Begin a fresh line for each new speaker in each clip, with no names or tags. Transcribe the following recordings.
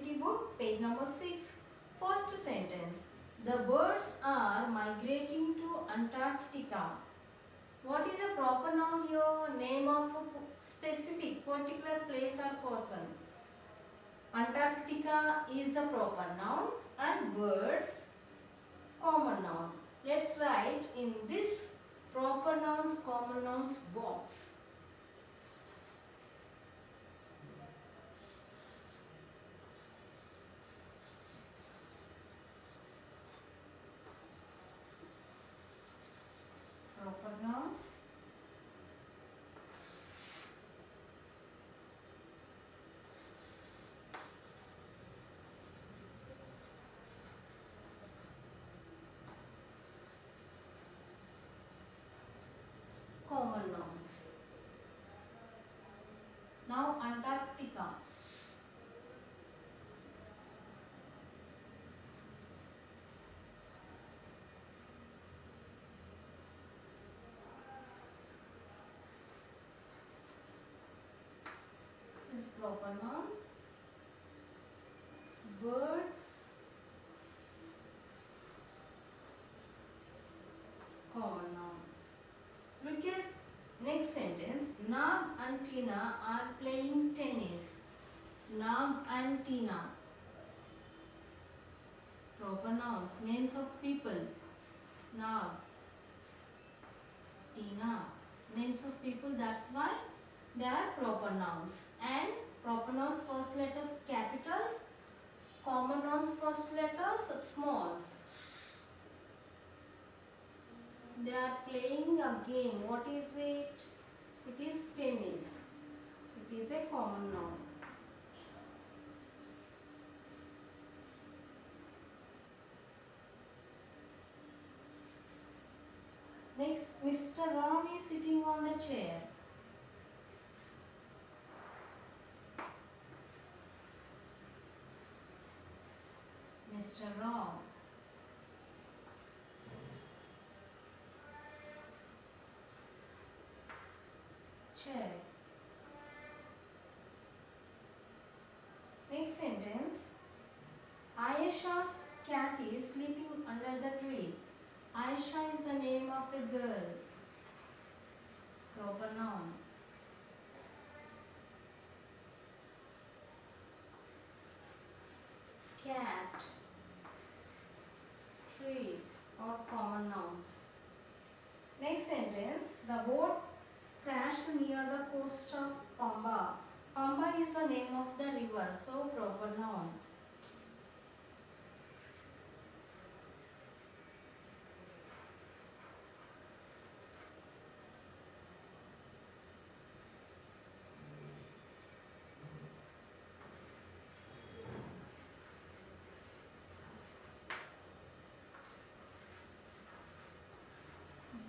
activity book, page number 6. First sentence. The birds are migrating to Antarctica. What is a proper noun here? Name of a specific particular place or person. Antarctica is the proper noun and birds common noun. Let's write in this proper nouns, common nouns box. Proper nouns, common nouns. Now Antarctica. Is proper noun. Birds common noun. Look at next sentence. Nag and Tina are playing tennis. Nag and Tina. Proper nouns. Names of people. Nag, Tina. Names of people. That's why they are proper nouns. And proper nouns first letters capitals. Common nouns first letters smalls. They are playing a game. What is it? It is tennis. It is a common noun. Next, Mr. Ram is sitting on the chair. Mr. Ram. Chair. Next sentence. Ayesha's cat is sleeping under the tree. Ayesha is the name of a girl. Proper noun. Cat, tree or common nouns. Next sentence. The boat crashed near the coast of Pamba. Pamba is the name of the river, so proper noun.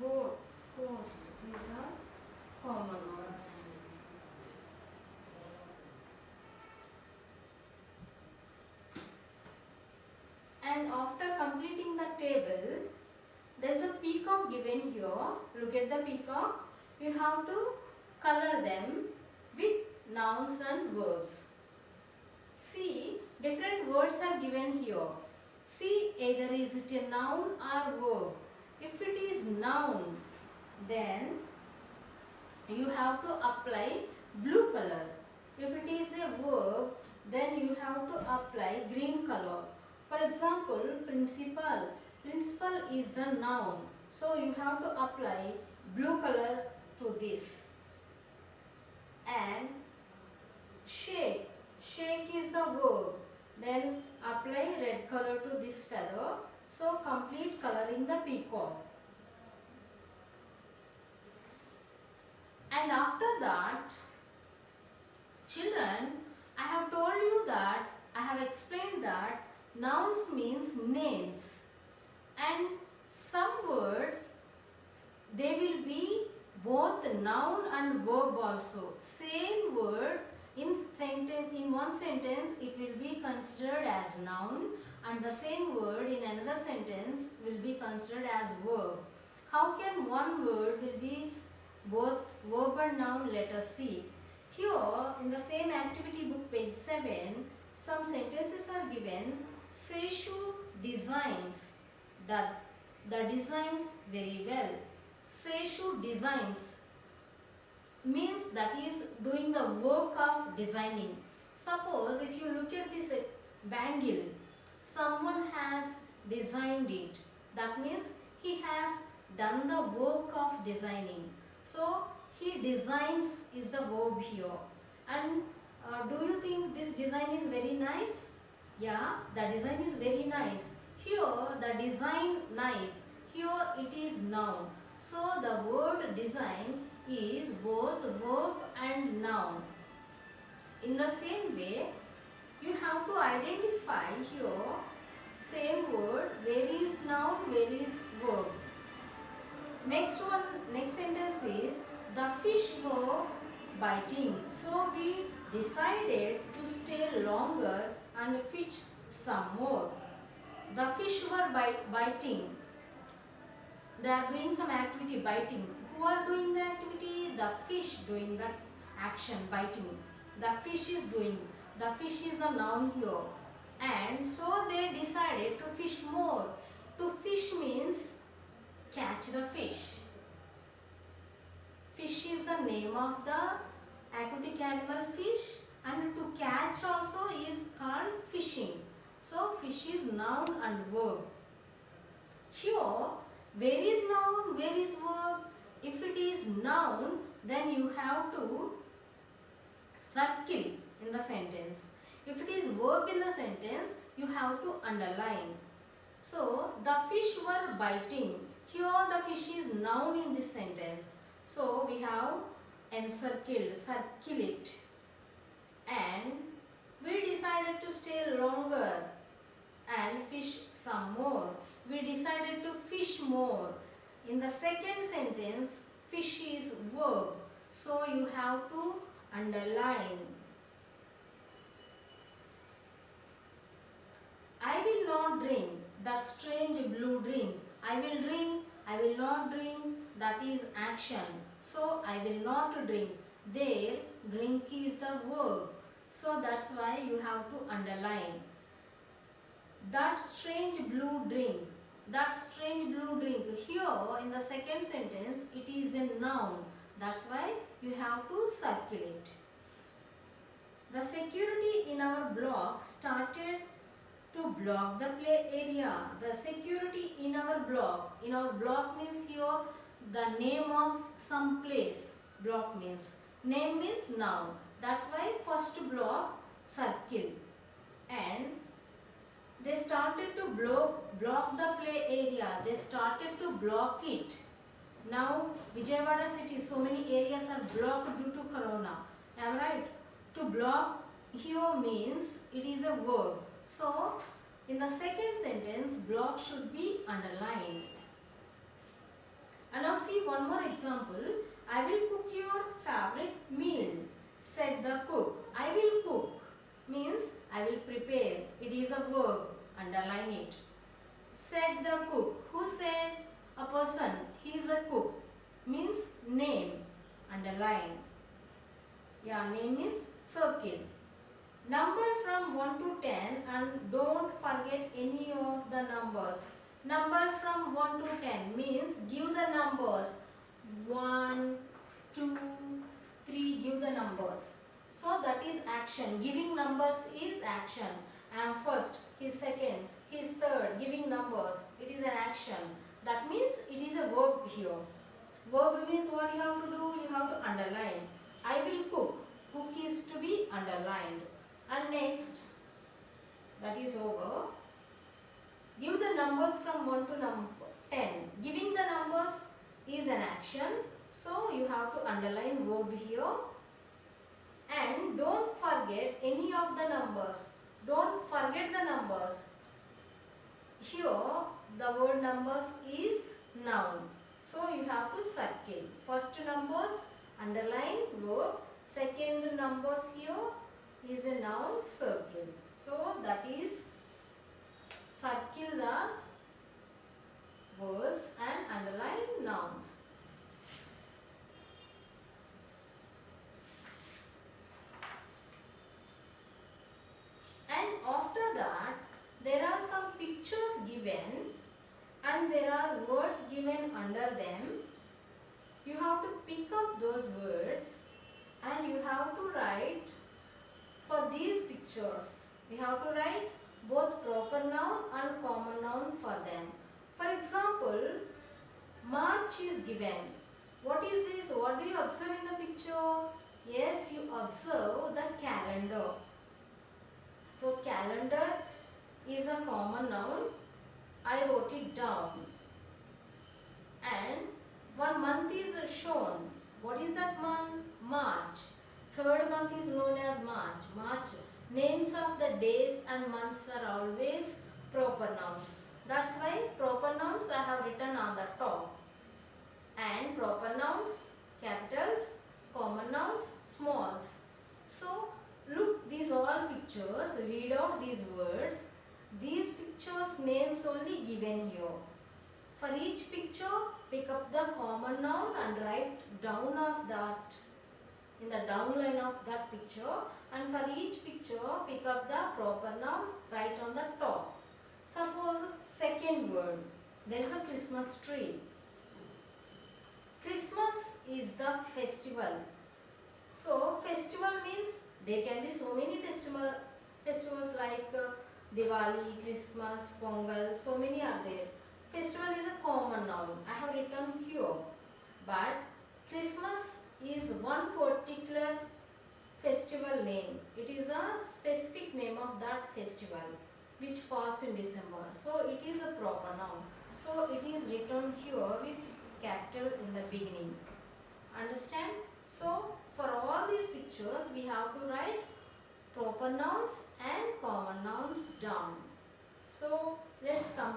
Boat, coast, these are common nouns. And after completing the table, there is a peacock given here. Look at the peacock. You have to color them with nouns and verbs. See, different words are given here. See, either is it a noun or verb. If it is noun, then you have to apply blue color. If it is a verb, then you have to apply green color. For example, principal. Principal is the noun. So you have to apply blue color to this. And shake. Shake is the verb. Then apply red color to this feather. So complete coloring the peacock. And after that, children, I have told you that, I have explained that nouns means names. And some words, they will be both noun and verb also. Same word in one sentence it will be considered as noun, and the same word in another sentence will be considered as verb. How can one word will be both verb and noun? Let us see. Here in the same activity book, page 7, some sentences are given. Seshu designs the designs very well. Seshu designs means that is doing the work of designing. Suppose if you look at this bangle, someone has designed it. That means he has done the work of designing. So he designs is the verb here. And do you think this design is very nice? Yeah, the design is very nice. Here the design nice. Here it is noun. So the word design is both verb and noun. In the same way, you have to identify here same word, where is noun, where is verb. Next sentence is the fish were biting. So we decided to stay longer and fish some more. The fish were biting. They are doing some activity, biting. Who are doing the activity? The fish doing that action, biting. The fish is doing. The fish is a noun here. And so they decided to fish more. To fish means catch the fish. Fish is the name of the aquatic animal fish, and to catch also is called fishing. So fish is noun and verb. Here, where is noun, where is verb? If it is noun, then you have to circle in the sentence. If it is verb in the sentence, you have to underline. So, the fish were biting. Here the fish is noun in this sentence. So, we have encircled, circle it. And we decided to stay longer and fish some more. We decided to fish more. In the second sentence, fish is verb. So, you have to underline. I will not drink that strange blue drink. I will drink, I will not drink, that is action. So, I will not drink. There, drink is the verb. So, that's why you have to underline. That strange blue drink. That strange blue drink. Here, in the second sentence, it is a noun. That's why you have to circle it. The security in our block started to block the play area. The security in our block. In our block means here the name of some place. Block means. Name means noun. That's why first block circle. And they started to block the play area. They started to block it. Now Vijayawada city, so many areas are blocked due to corona. Am I right? To block here means it is a verb. So in the second sentence, block should be underlined. And now see one more example. I will cook your favorite meal, said the cook. I will cook means I will prepare. It is a verb. Underline it. Said the cook. Who said? A person. He is a cook. Means name. Underline. Yeah, name is circle. Number from 1 to 10 and don't forget any of the numbers. Number from 1 to 10 means give the numbers. 1, 2, 3, give the numbers. So that is action. Giving numbers is action. I am first, he is second, he is third. Giving numbers, it is an action. That means it is a verb here. Verb means what you have to do? You have to underline. I will cook. Cook is to be underlined. And next, that is over. Give the numbers from 1 to 10. Giving the numbers is an action. So, you have to underline verb here. And don't forget any of the numbers. Don't forget the numbers. Here, the word numbers is noun. So, you have to circle. First numbers, underline verb. Second numbers here is a noun, circle. So, that is circle the verbs and underline nouns. there are words given under them. You have to pick up those words and you have to write for these pictures. You have to write both proper noun and common noun for them. For example, March is given. What is this? What do you observe in the picture? Yes, you observe the calendar. So calendar is a common noun. I wrote it down. And one month is shown. What is that month? March. Third month is known as March. March. Names of the days and months are always proper nouns. That's why proper nouns I have written on the top. And proper nouns, capitals, common nouns, smalls. So look, these all pictures, read out these words. These pictures names only given here. For each picture, pick up the common noun and write down of that, in the down line of that picture. And for each picture, pick up the proper noun, write on the top. Suppose second word, there is a Christmas tree. Christmas is the festival. So festival means there can be so many festivals like Diwali, Christmas, Pongal, so many are there. Festival is a common noun. I have written here. But Christmas is one particular festival name. It is a specific name of that festival which falls in December. So it is a proper noun. So it is written here with capital in the beginning. Understand? So for all these pictures we have to write proper nouns and common nouns down. So let's complete